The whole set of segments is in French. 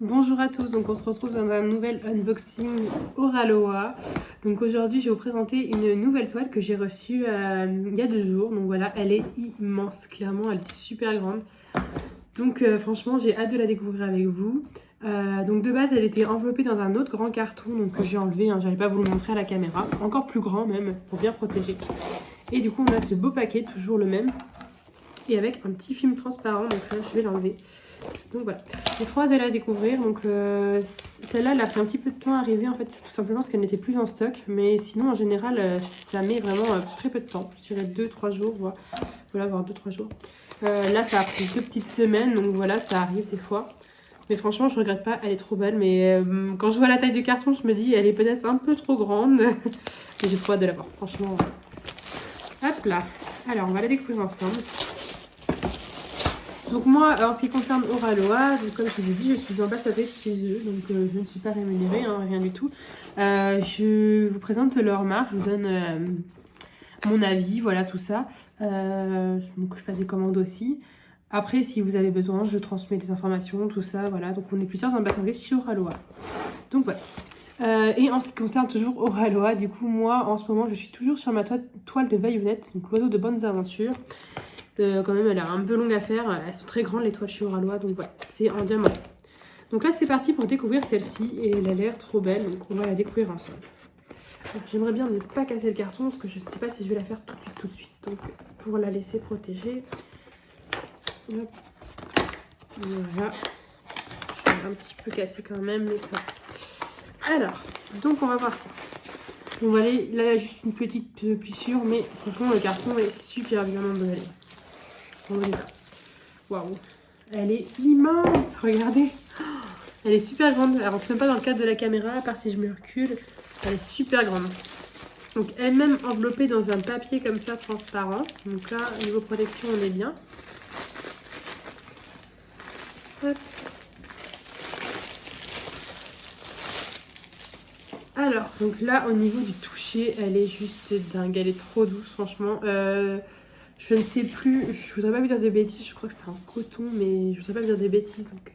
Bonjour à tous, donc on se retrouve dans un nouvel unboxing Oraloa. Donc aujourd'hui je vais vous présenter une nouvelle toile que j'ai reçue il y a 2 jours. Donc voilà, elle est immense, clairement, elle est super grande. Donc franchement j'ai hâte de la découvrir avec vous. Donc de base elle était enveloppée dans un autre grand carton donc que j'ai enlevé, hein, j'arrive pas à vous le montrer à la caméra. Encore plus grand même, pour bien protéger. Et du coup on a ce beau paquet, toujours le même. Et avec un petit film transparent, donc là je vais l'enlever. Donc voilà, j'ai trop hâte de la découvrir. Donc celle-là, elle a pris un petit peu de temps à arriver en fait, tout simplement parce qu'elle n'était plus en stock. Mais sinon, en général, ça met vraiment très peu de temps. Je dirais 2-3 jours, voilà, voire 2-3 jours. Là, ça a pris 2 petites semaines, donc voilà, ça arrive des fois. Mais franchement, je regrette pas, elle est trop belle. Mais quand je vois la taille du carton, je me dis, elle est peut-être un peu trop grande. Mais j'ai trop hâte de la voir, franchement. Hop là, alors on va la découvrir ensemble. Donc moi, en ce qui concerne Oraloa, donc comme je vous ai dit, je suis ambassadrice chez eux, donc je ne suis pas rémunérée, hein, rien du tout. Je vous présente leur marque, je vous donne mon avis, voilà tout ça. Donc je passe des commandes aussi. Après, si vous avez besoin, je transmets des informations, tout ça, voilà. Donc on est plusieurs ambassadrices chez Oraloa. Donc voilà. Et en ce qui concerne toujours Oraloa, du coup moi en ce moment je suis toujours sur ma toile de Vaillonnette, donc l'oiseau de bonnes aventures. Quand même elle a un peu longue à faire, elles sont très grandes les toiles chez Oraloa, donc voilà, c'est en diamant. Donc là c'est parti pour découvrir celle-ci et elle a l'air trop belle, donc on va la découvrir ensemble. J'aimerais bien ne pas casser le carton parce que je ne sais pas si je vais la faire tout de suite, donc pour la laisser protéger. Hop. Voilà, je vais un petit peu casser quand même, mais ça. Alors, donc on va voir ça. On va aller, là il y a juste une petite plissure, mais franchement le carton est super bien emballé. Waouh, elle est immense, regardez. Elle est super grande, elle rentre même pas dans le cadre de la caméra, à part si je me recule. Elle est super grande. Donc elle-même enveloppée dans un papier comme ça transparent. Donc là, niveau protection, on est bien. Hop. Alors, donc là, au niveau du toucher, elle est juste dingue. Elle est trop douce, franchement. Je ne sais plus, je voudrais pas vous dire de bêtises, je crois que c'était un coton, mais je voudrais pas vous dire des bêtises. Donc,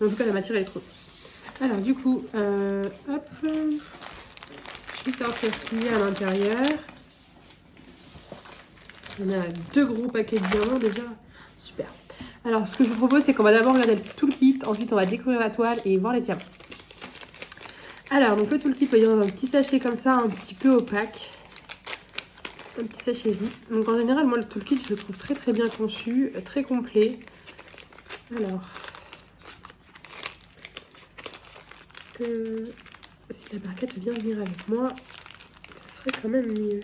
en tout cas, la matière, elle est trop douce. Alors, du coup, hop, je vais sortir ce qu'il y a à l'intérieur. On a 2 gros paquets de diamants déjà. Super. Alors, ce que je vous propose, c'est qu'on va d'abord regarder tout le kit, ensuite on va découvrir la toile et voir les diamants. Alors, donc le toolkit, il est dans un petit sachet comme ça, un petit peu opaque. Un petit sachet zip. Donc en général, moi le toolkit, je le trouve très très bien conçu, très complet. Alors, si la barquette vient venir avec moi, ça serait quand même mieux.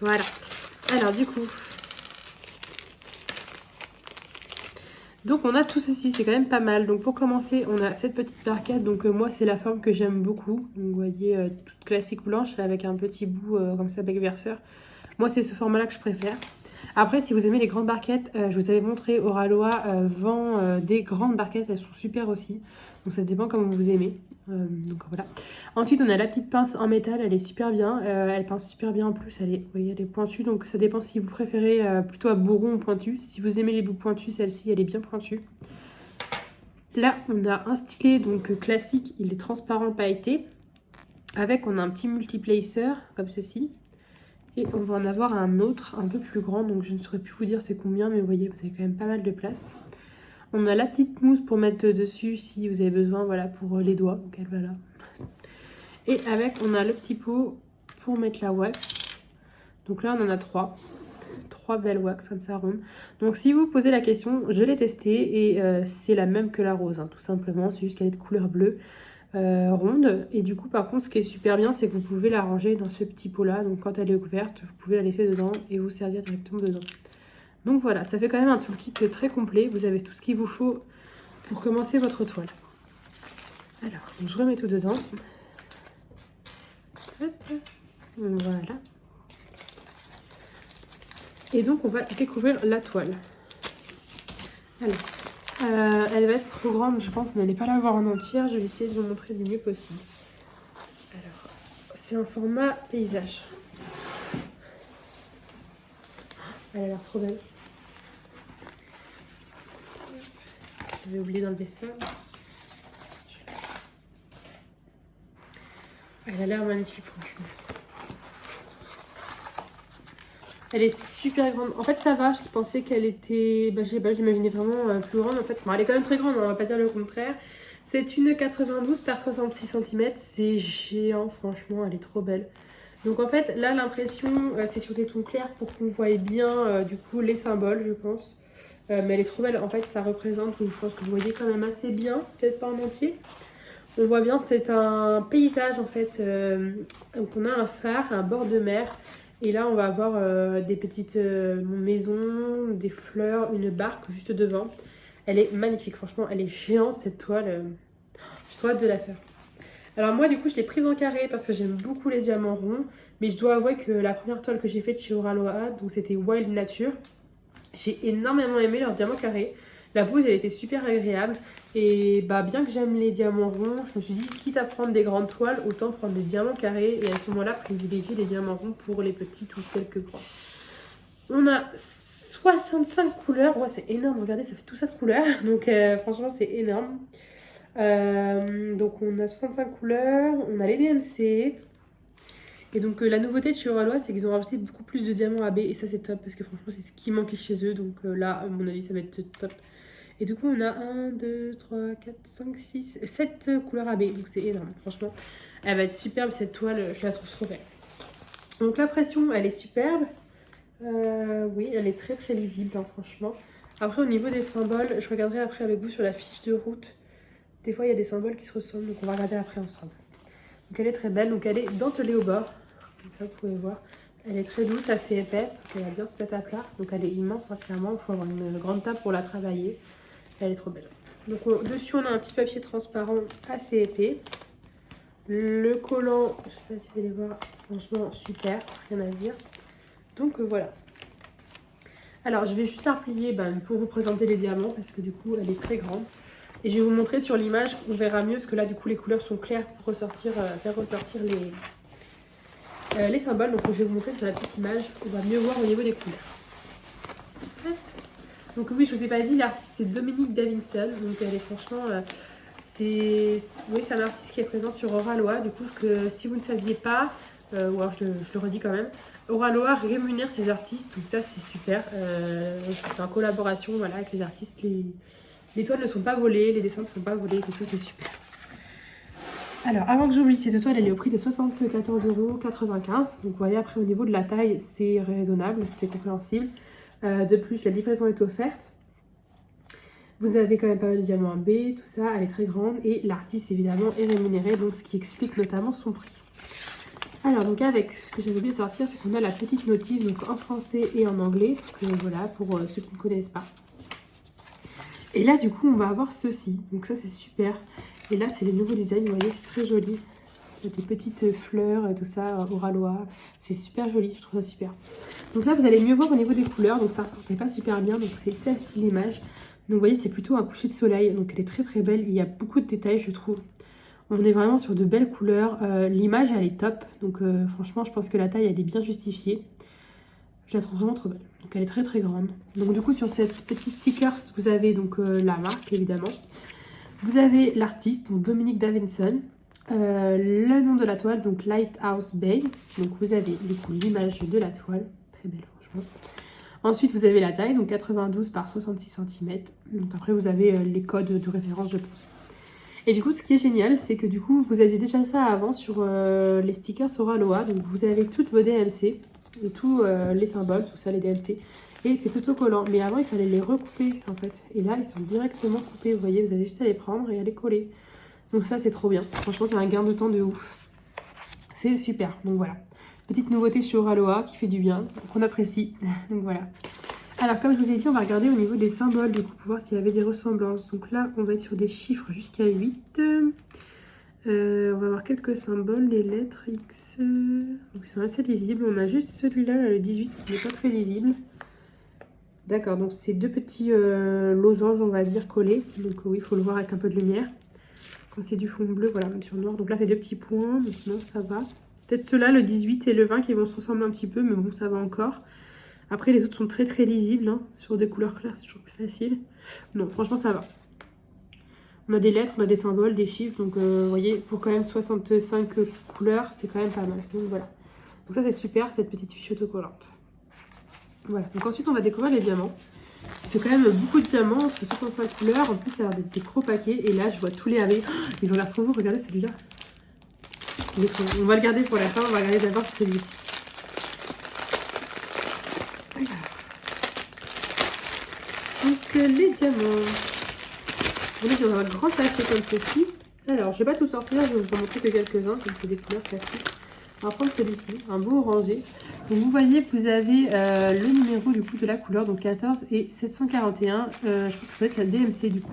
Voilà. Alors du coup, donc on a tout ceci, c'est quand même pas mal. Donc pour commencer, on a cette petite barquette. Donc moi c'est la forme que j'aime beaucoup. Donc vous voyez, toute classique blanche avec un petit bout comme ça, bec verseur. Moi c'est ce format là que je préfère. Après si vous aimez les grandes barquettes, je vous avais montré Oraloa vend des grandes barquettes, elles sont super aussi. Donc ça dépend comme vous aimez. Donc voilà. Ensuite on a la petite pince en métal, elle est super bien. Elle pince super bien en plus, elle est, vous voyez, elle est pointue. Donc ça dépend si vous préférez plutôt à bourron ou pointu. Si vous aimez les bouts pointus, celle-ci elle est bien pointue. Là on a un stylet donc classique, il est transparent pailleté. Avec on a un petit multiplacer comme ceci. Et on va en avoir un autre un peu plus grand, donc je ne saurais plus vous dire c'est combien, mais vous voyez, vous avez quand même pas mal de place. On a la petite mousse pour mettre dessus si vous avez besoin, voilà, pour les doigts, donc elle va là. Et avec, on a le petit pot pour mettre la wax. Donc là, on en a 3. 3 belles wax comme ça, rondes. Donc si vous posez la question, je l'ai testée et c'est la même que la rose, hein, tout simplement. C'est juste qu'elle est de couleur bleue. Ronde, et du coup par contre ce qui est super bien c'est que vous pouvez la ranger dans ce petit pot là, donc quand elle est ouverte vous pouvez la laisser dedans et vous servir directement dedans. Donc voilà, ça fait quand même un toolkit très complet, vous avez tout ce qu'il vous faut pour commencer votre toile. Alors donc je remets tout dedans. Hop. Voilà, et donc on va découvrir la toile. Alors elle va être trop grande, je pense, vous n'allez pas la voir en entière, je vais essayer de vous montrer du mieux possible. Alors, c'est un format paysage. Elle a l'air trop belle. J'avais oublié d'enlever ça. Elle a l'air magnifique, franchement. Elle est super grande. En fait, ça va. Je pensais qu'elle était... Bah, je sais pas, j'imaginais vraiment plus grande. En fait, bon, elle est quand même très grande, on va pas dire le contraire. C'est une 92 par 66 cm. C'est géant, franchement. Elle est trop belle. Donc, en fait, là, l'impression, c'est sur des tons clairs pour qu'on voie bien, du coup, les symboles, je pense. Mais elle est trop belle. En fait, ça représente, je pense que vous voyez quand même assez bien. Peut-être pas en entier. On voit bien, c'est un paysage, en fait. Donc, on a un phare, un bord de mer. Et là, on va avoir des petites maisons, des fleurs, une barque juste devant. Elle est magnifique, franchement, elle est géante cette toile. J'ai trop hâte de la faire. Alors moi, du coup, je l'ai prise en carré parce que j'aime beaucoup les diamants ronds. Mais je dois avouer que la première toile que j'ai faite chez Oraloa, donc c'était Wild Nature, j'ai énormément aimé leur diamant carré. La pose, elle était super agréable. Et bah, bien que j'aime les diamants ronds, je me suis dit, quitte à prendre des grandes toiles, autant prendre des diamants carrés. Et à ce moment-là, privilégier les diamants ronds pour les petites ou quelques points. On a 65 couleurs. Ouais, c'est énorme. Regardez, ça fait tout ça de couleurs. Donc, franchement, c'est énorme. Donc, on a 65 couleurs. On a les DMC. Et donc la nouveauté de chez Oraloa, c'est qu'ils ont rajouté beaucoup plus de diamants AB et ça c'est top parce que franchement c'est ce qui manquait chez eux, donc là à mon avis ça va être top. Et du coup on a 1, 2, 3, 4, 5, 6, 7 couleurs AB, donc c'est énorme franchement. Elle va être superbe cette toile, je la trouve trop belle. Donc la pression elle est superbe, oui elle est très très lisible hein, franchement. Après au niveau des symboles, je regarderai après avec vous sur la fiche de route. Des fois il y a des symboles qui se ressemblent, donc on va regarder après ensemble. Donc elle est très belle, donc elle est dentelée au bord. Comme ça, vous pouvez voir. Elle est très douce, assez épaisse, donc elle va bien se mettre à plat. Donc elle est immense, hein, clairement. Il faut avoir une grande table pour la travailler. Elle est trop belle. Donc dessus, on a un petit papier transparent assez épais. Le collant, je sais pas si vous allez voir, franchement super, rien à dire. Donc voilà. Alors je vais juste la replier pour vous présenter les diamants, parce que du coup, elle est très grande. Et je vais vous montrer sur l'image, on verra mieux, parce que là, du coup, les couleurs sont claires pour ressortir, faire ressortir les symboles. Donc je vais vous montrer sur la petite image, on va mieux voir au niveau des couleurs. Donc oui, je vous ai pas dit, l'artiste c'est Dominique Davidson. Donc elle est franchement, c'est un artiste qui est présent sur Oraloa. Du coup, que si vous ne saviez pas, ou alors je le redis quand même, Oraloa rémunère ses artistes, donc ça c'est super. C'est en collaboration voilà, avec les artistes. Les toiles ne sont pas volées, les dessins ne sont pas volés, donc ça c'est super. Alors, avant que j'oublie, cette toile, elle est au prix de 74,95 €. Donc, vous voyez, après, au niveau de la taille, c'est raisonnable, c'est compréhensible. De plus, la livraison est offerte. Vous avez quand même pas mal de diamants AB, tout ça, elle est très grande. Et l'artiste, évidemment, est rémunéré, donc ce qui explique notamment son prix. Alors, donc, avec ce que j'avais oublié de sortir, c'est qu'on a la petite notice, donc en français et en anglais. Donc, voilà, pour ceux qui ne connaissent pas. Et là, du coup, on va avoir ceci. Donc, ça, c'est super. Et là, c'est le nouveau design, vous voyez, c'est très joli. Il y a des petites fleurs et tout ça, Oraloa. C'est super joli, je trouve ça super. Donc là, vous allez mieux voir au niveau des couleurs. Donc ça ne ressortait pas super bien, donc c'est celle-ci l'image. Donc vous voyez, c'est plutôt un coucher de soleil. Donc elle est très très belle. Il y a beaucoup de détails, je trouve. On est vraiment sur de belles couleurs. L'image, elle est top. Donc franchement, je pense que la taille, elle est bien justifiée. Je la trouve vraiment trop belle. Donc elle est très très grande. Donc du coup, sur cette petite stickers, vous avez donc la marque, évidemment. Vous avez l'artiste, donc Dominique Davidson, le nom de la toile, donc Lighthouse Bay. Donc vous avez du coup l'image de la toile, très belle franchement. Ensuite vous avez la taille, donc 92 par 66 cm. Donc après vous avez les codes de référence je pense. Et du coup ce qui est génial, c'est que du coup vous aviez déjà ça avant sur les stickers Oraloa. Donc vous avez toutes vos DMC, et tous les symboles, tout ça les DMC. Et c'est autocollant, mais avant il fallait les recouper en fait. Et là ils sont directement coupés, vous voyez, vous avez juste à les prendre et à les coller. Donc ça c'est trop bien, franchement c'est un gain de temps de ouf. C'est super, donc voilà. Petite nouveauté chez Oraloa qui fait du bien, qu'on apprécie, donc voilà. Alors comme je vous ai dit, on va regarder au niveau des symboles, du coup pour voir s'il y avait des ressemblances. Donc là on va être sur des chiffres jusqu'à 8. On va avoir quelques symboles, les lettres X, donc ils sont assez lisibles. On a juste celui-là, le 18, qui n'est pas très lisible. D'accord, donc c'est deux petits losanges, on va dire, collés. Donc oui, il faut le voir avec un peu de lumière. Quand c'est du fond bleu, voilà, même sur noir. Donc là, c'est deux petits points, donc non, ça va. Peut-être ceux-là, le 18 et le 20, qui vont se ressembler un petit peu, mais bon, ça va encore. Après, les autres sont très très lisibles, hein. Sur des couleurs claires, c'est toujours plus facile. Non, franchement, ça va. On a des lettres, on a des symboles, des chiffres. Donc vous voyez, pour quand même 65 couleurs, c'est quand même pas mal. Donc voilà. Donc ça c'est super, cette petite fiche autocollante. Voilà. Donc ensuite on va découvrir les diamants. Il fait quand même beaucoup de diamants, sur 65 couleurs. En plus ça a l'air d'être des gros paquets. Et là je vois tous les AB. Oh, ils ont l'air trop beaux, regardez celui-là. On va le garder pour la fin, on va regarder d'abord celui-ci. Voilà. Donc les diamants. On est dans un grand sachet comme ceci. Alors je vais pas tout sortir, je vais vous en montrer que quelques-uns, comme c'est des couleurs classiques. On va prendre celui-ci, un beau orangé. Donc vous voyez, vous avez le numéro du coup de la couleur, donc 14 et 741. Je pense que ça va être la DMC du coup.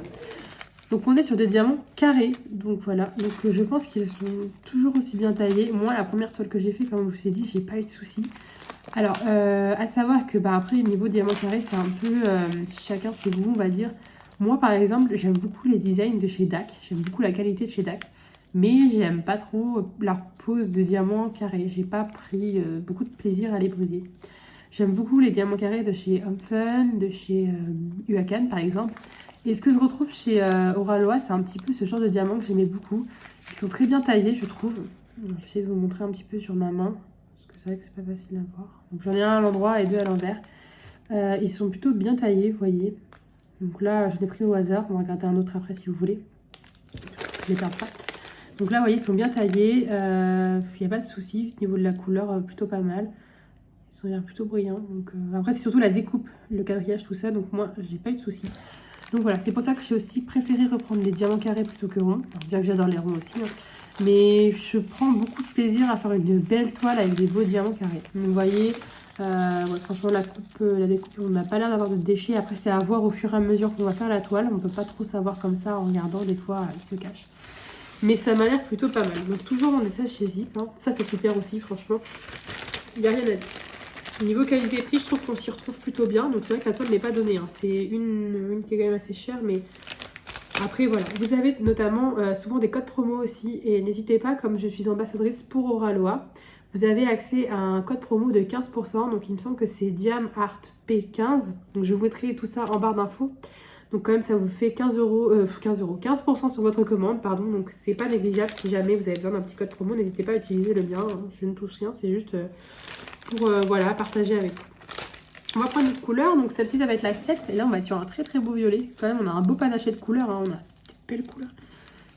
Donc on est sur des diamants carrés, donc voilà. Donc je pense qu'ils sont toujours aussi bien taillés. Moi, la première toile que j'ai fait, comme je vous ai dit, j'ai pas eu de soucis. Alors, à savoir que après, niveau diamant carré, c'est un peu chacun ses goûts, on va dire. Moi, par exemple, j'aime beaucoup les designs de chez DAC. J'aime beaucoup la qualité de chez DAC. Mais j'aime pas trop leur pose de diamants carrés. J'ai pas pris beaucoup de plaisir à les briser. J'aime beaucoup les diamants carrés de chez Home Fun, de chez Huacan par exemple. Et ce que je retrouve chez Oraloa, c'est un petit peu ce genre de diamants que j'aimais beaucoup. Ils sont très bien taillés, je trouve. Je vais essayer de vous montrer un petit peu sur ma main. Parce que c'est vrai que c'est pas facile à voir. Donc j'en ai un à l'endroit et deux à l'envers. Ils sont plutôt bien taillés, vous voyez. Donc là, je l'ai pris au hasard. On va regarder un autre après si vous voulez. Je les perds pas. Donc là, vous voyez, ils sont bien taillés. Il n'y a pas de souci. Au niveau de la couleur, plutôt pas mal. Ils ont l'air plutôt brillants. Donc, après, c'est surtout la découpe, le quadrillage, tout ça. Donc moi, j'ai pas eu de souci. Donc voilà, c'est pour ça que j'ai aussi préféré reprendre des diamants carrés plutôt que ronds. Alors, bien que j'adore les ronds aussi. Hein. Mais je prends beaucoup de plaisir à faire une belle toile avec des beaux diamants carrés. Donc vous voyez, ouais, franchement, la découpe, on n'a pas l'air d'avoir de déchets. Après, c'est à voir au fur et à mesure qu'on va faire la toile. On ne peut pas trop savoir comme ça en regardant. Des fois, il se cache. Mais ça m'a l'air plutôt pas mal. Donc toujours on est ça chez Zip. Hein. Ça c'est super aussi franchement. Il n'y a rien à dire. Niveau qualité-prix, je trouve qu'on s'y retrouve plutôt bien. Donc c'est vrai que la toile n'est pas donnée. Hein. C'est une qui est quand même assez chère. Mais après voilà. Vous avez notamment souvent des codes promo aussi. Et n'hésitez pas, comme je suis ambassadrice pour Oraloa, vous avez accès à un code promo de 15%. Donc il me semble que c'est DiamArtP15. Donc je vous mettrai tout ça en barre d'infos. Donc quand même ça vous fait 15% sur votre commande, pardon. Donc c'est pas négligeable si jamais vous avez besoin d'un petit code promo. N'hésitez pas à utiliser le mien, hein. Je ne touche rien, c'est juste pour voilà, partager avec vous. On va prendre une couleur, donc celle-ci ça va être la 7. Et là on va être sur un très très beau violet. Quand même on a un beau panaché de couleurs, hein. On a des belles couleurs.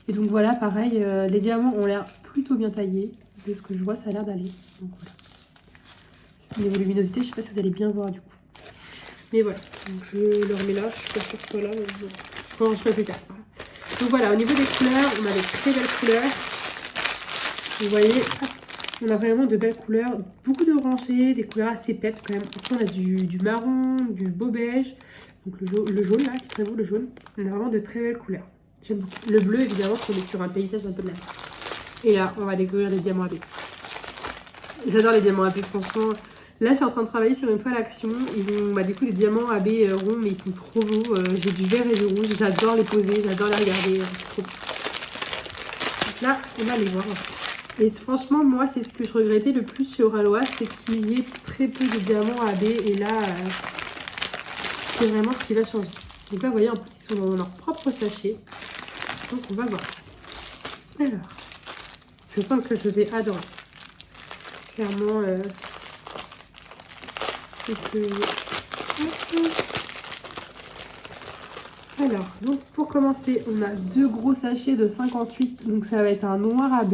Et donc voilà, pareil, les diamants ont l'air plutôt bien taillés. De ce que je vois, ça a l'air d'aller. Donc voilà. Niveau luminosité, je sais pas si vous allez bien voir du coup. Mais voilà, donc je le remets là, je suis pas sûre que ce soit là, mais bon, je rangerai plus tard, c'est pas grave. Donc voilà, au niveau des couleurs, on a des très belles couleurs. Vous voyez, on a vraiment de belles couleurs, beaucoup d'orangés, des couleurs assez pep quand même. Après on a du marron, du beau beige, donc le jaune là, qui est très beau le jaune. On a vraiment de très belles couleurs, j'aime beaucoup. Le bleu évidemment, qu'on est sur un paysage un peu de la mer. Et là, on va découvrir les diamants AB. J'adore les diamants AB, franchement. Là, je suis en train de travailler sur une toile action. Ils ont du coup des diamants AB ronds, mais ils sont trop beaux. J'ai du vert et du rouge. J'adore les poser, j'adore les regarder. C'est trop beau. Donc là, on va les voir. Et franchement, moi, c'est ce que je regrettais le plus chez Oraloa, c'est qu'il y ait très peu de diamants AB. Et là, c'est vraiment ce qui va changer. Donc là, vous voyez, en plus, ils sont dans leur propre sachet. Donc, on va voir. Alors, je sens que je vais adorer. Clairement, alors, donc pour commencer, on a deux gros sachets de 58. Donc ça va être un noir AB.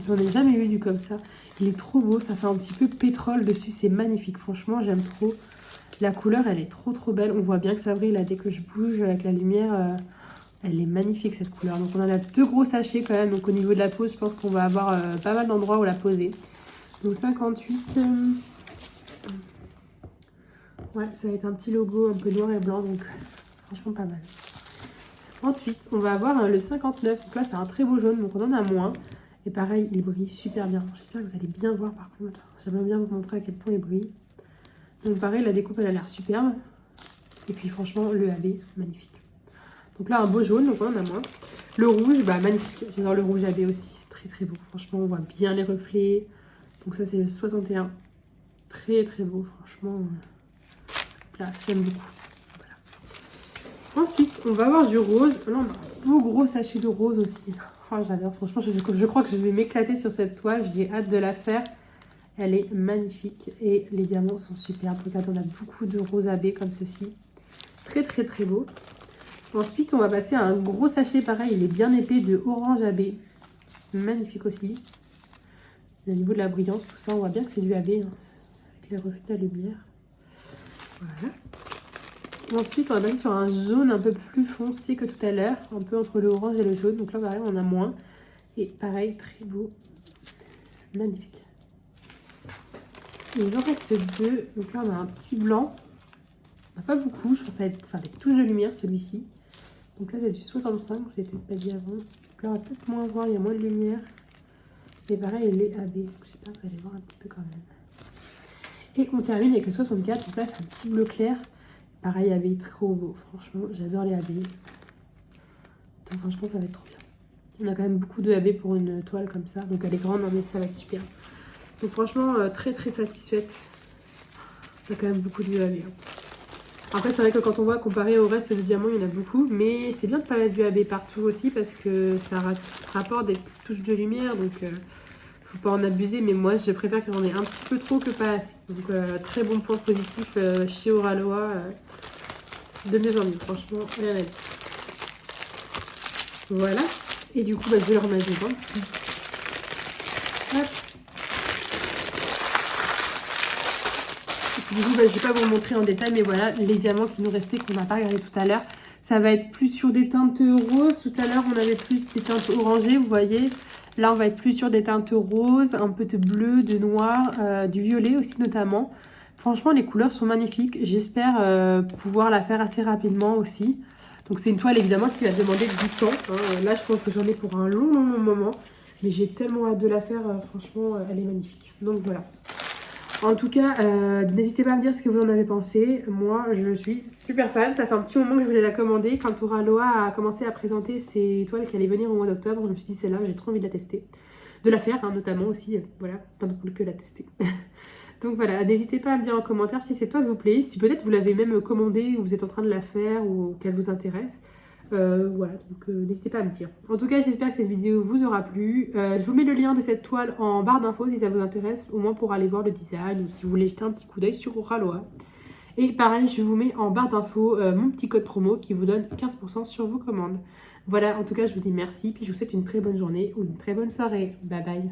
J'en ai jamais vu du comme ça. Il est trop beau, ça fait un petit peu pétrole dessus. C'est magnifique, franchement, j'aime trop. La couleur, elle est trop trop belle. On voit bien que ça brille là dès que je bouge avec la lumière. Elle est magnifique cette couleur. Donc on en a deux gros sachets quand même. Donc au niveau de la pose, je pense qu'on va avoir pas mal d'endroits où la poser. Donc 58... ouais, ça va être un petit logo un peu noir et blanc, donc franchement pas mal. Ensuite, on va avoir le 59. Donc là, c'est un très beau jaune, donc on en a moins. Et pareil, il brille super bien. J'espère que vous allez bien voir par contre. J'aimerais bien vous montrer à quel point il brille. Donc pareil, la découpe, elle a l'air superbe. Et puis franchement, le AB, magnifique. Donc là, un beau jaune, donc on en a moins. Le rouge, bah magnifique. J'adore le rouge AB aussi. Très très beau. Franchement, on voit bien les reflets. Donc ça, c'est le 61. Très très beau, franchement. Là, j'aime beaucoup. Voilà. Ensuite, on va avoir du rose. Là, on a un beau gros sachet de rose aussi. Oh, j'adore, franchement, je crois que je vais m'éclater sur cette toile. J'ai hâte de la faire. Elle est magnifique et les diamants sont superbes. Regarde, on a beaucoup de rose à baie comme ceci. Très très très beau. Ensuite, on va passer à un gros sachet, pareil, il est bien épais, de orange à baie. Magnifique aussi. Au niveau de la brillance, tout ça, on voit bien que c'est du AB, hein, avec les reflets de la lumière. Voilà. Ensuite, on va passer sur un jaune un peu plus foncé que tout à l'heure, un peu entre le orange et le jaune. Donc là, pareil, on en a moins. Et pareil, très beau. Magnifique. Il en reste deux. Donc là, on a un petit blanc. On n'a pas beaucoup, je pense que ça va être des touches de lumière, celui-ci. Donc là, c'est du 65, je l'ai peut-être pas dit avant. Donc là, on va peut-être moins voir, il y a moins de lumière. Et pareil, il est AB. J'espère que vous allez voir un petit peu quand même. Et on termine avec le 64. Donc là, c'est un petit bleu clair. Pareil, AB, trop beau. Franchement, j'adore les AB. Donc franchement, ça va être trop bien. On a quand même beaucoup de AB pour une toile comme ça. Donc elle est grande, mais ça va être super. Donc franchement, très très satisfaite. On a quand même beaucoup de AB. Après, c'est vrai que quand on voit comparé au reste du diamant, il y en a beaucoup. Mais c'est bien de ne pas mettre du AB partout aussi parce que ça rapporte des touches de lumière. Donc, faut pas en abuser. Mais moi, je préfère qu'il y en ait un petit peu trop que pas assez. Donc, très bon point positif chez Oraloa. De mieux en mieux. Franchement, rien à dire. Voilà. Et du coup, je vais le remettre dedans. Hop. Du coup, je ne vais pas vous montrer en détail, mais voilà, les diamants qui nous restaient, qu'on n'a pas regardé tout à l'heure. Ça va être plus sur des teintes roses. Tout à l'heure, on avait plus des teintes orangées, vous voyez. Là, on va être plus sur des teintes roses, un peu de bleu, de noir, du violet aussi notamment. Franchement, les couleurs sont magnifiques. J'espère pouvoir la faire assez rapidement aussi. Donc, c'est une toile, évidemment, qui va demander du temps. Hein. Là, je pense que j'en ai pour un long moment. Mais j'ai tellement hâte de la faire. Franchement, elle est magnifique. Donc, voilà. En tout cas, n'hésitez pas à me dire ce que vous en avez pensé. Moi, je suis super fan. Ça fait un petit moment que je voulais la commander. Quand Oraloa a commencé à présenter ses toiles qui allaient venir au mois d'octobre, je me suis dit, celle-là, j'ai trop envie de la tester. De la faire, hein, notamment aussi. Voilà, pas de plus que la tester. Donc voilà, n'hésitez pas à me dire en commentaire si cette toile vous plaît. Si peut-être vous l'avez même commandée ou vous êtes en train de la faire ou qu'elle vous intéresse. Voilà, donc n'hésitez pas à me dire. En tout cas, j'espère que cette vidéo vous aura plu. Je vous mets le lien de cette toile en barre d'infos si ça vous intéresse, au moins pour aller voir le design ou si vous voulez jeter un petit coup d'œil sur Oraloa. Et pareil, je vous mets en barre d'infos mon petit code promo qui vous donne 15% sur vos commandes. Voilà, en tout cas, je vous dis merci, puis je vous souhaite une très bonne journée ou une très bonne soirée. Bye bye.